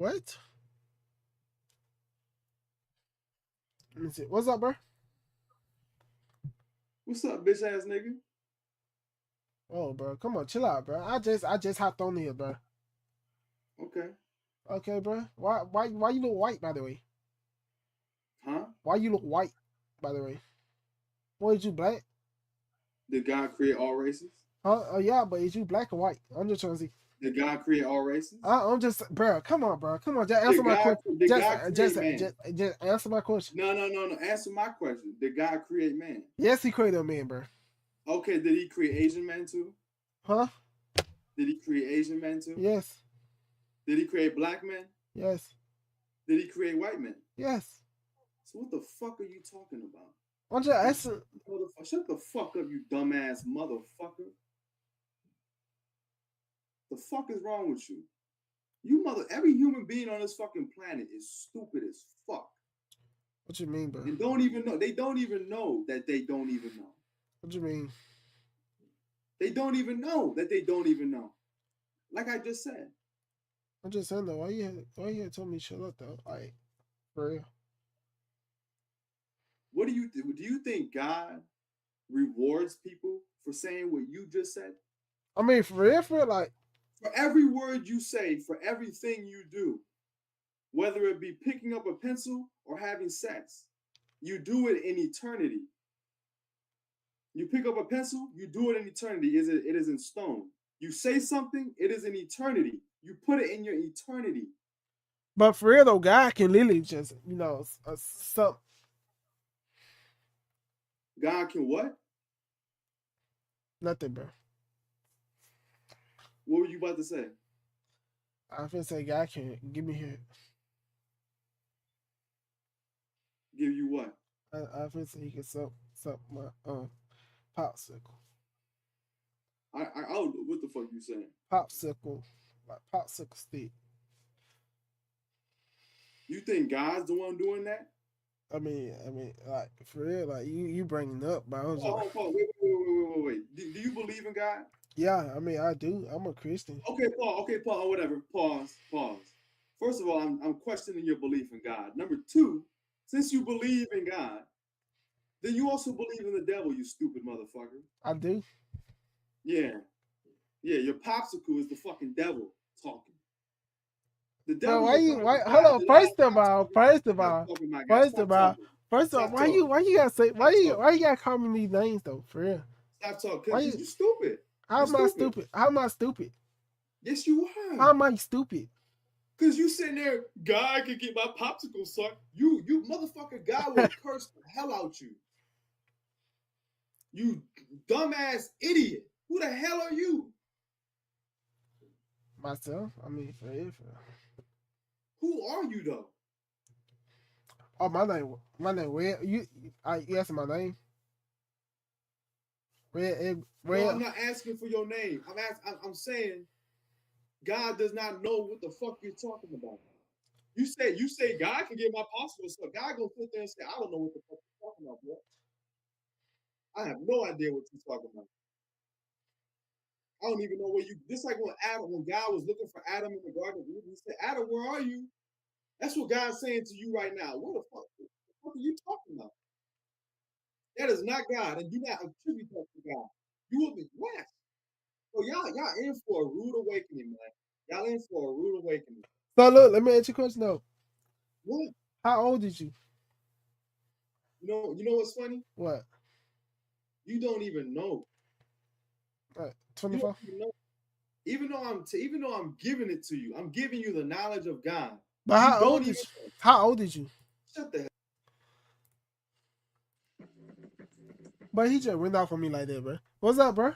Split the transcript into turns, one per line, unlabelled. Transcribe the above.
What? Let me see. What's up, bro?
What's up, bitch ass nigga?
Oh, bro, come on, chill out, bro. I just hopped on here, bro.
Okay.
Okay, bro. Why you look white, by the way?
Huh?
Why you look white, by the way? What, is you black?
Did God create all races?
Huh? Oh yeah, but is you black or white? I'm just trying to see.
Did God create all races?
I'm just, bro. Come on, bro. Come on, just answer my question.
Did God create man?
Just answer my question.
No. Answer my question. Did God create man?
Yes, he created a man, bro.
Okay, did he create Asian men too?
Huh?
Did he create Asian men too?
Yes.
Did he create black men?
Yes.
Did he create white men?
Yes.
So what the fuck are you talking about?
I'm just asking.
Shut the fuck up, you dumbass motherfucker. The fuck is wrong with you? Every human being on this fucking planet is stupid as fuck.
What you mean, bro?
And don't even know. They don't even know that they don't even know.
What you mean?
They don't even know that they don't even know. Like I just said.
I'm just saying though. Why you told me shut up though? Like, for real.
What do you do? Do you think God rewards people for saying what you just said?
I mean, for real, like.
For every word you say, for everything you do, whether it be picking up a pencil or having sex, you do it in eternity. You pick up a pencil, you do it in eternity. It is in stone. You say something, it is in eternity. You put it in your eternity.
But for real though, God can literally just, some.
God can what?
Nothing, bro.
What were you about to say?
I feel say God can give me here.
Give you what?
I feel say he can suck my popsicle.
What the fuck you saying?
Popsicle, like popsicle stick.
You think God's the one doing that?
I mean, like for real, like you bringing up, but I was
wait. Do you believe in God?
Yeah, I mean, I do. I'm a Christian.
Okay, Paul, whatever. Pause. First of all, I'm questioning your belief in God. Number two, since you believe in God, then you also believe in the devil, you stupid motherfucker.
I do.
Yeah, your popsicle is the fucking devil talking. The devil.
Why? Hold on. First of all, why you gotta say why you gotta call me these names though? For real.
Stop talking. Because you're stupid.
How am I stupid? How am I stupid?
Yes, you are.
How am I stupid?
Because you sitting there, God can get my popsicle sucked. You motherfucker, God will curse the hell out you. You dumbass idiot. Who the hell are you?
Myself? I mean, for real.
Who are you though?
Oh, my name. Where you asking my name?
No, I'm not asking for your name. I'm saying God does not know what the fuck you're talking about. You say God can get my popsicle sucked. God gonna sit there and say, I don't know what the fuck you're talking about, bro. I have no idea what you're talking about. I don't even know where you. Just like when God was looking for Adam in the Garden of Eden, he said, Adam, where are you? That's what God's saying to you right now. What the fuck are you talking about? That is not God, and do not attribute that to God. You will be blessed. So y'all in for a rude awakening, man. Y'all in for a rude awakening.
So look, let me ask you a question though.
What?
How old is you?
You know what's funny?
What?
You don't even know.
24.
Even though I'm giving it to you, I'm giving you the knowledge of God.
But how old is you? How old is you?
Shut the hell.
But he just went off on me like that, bro. What's up, bro?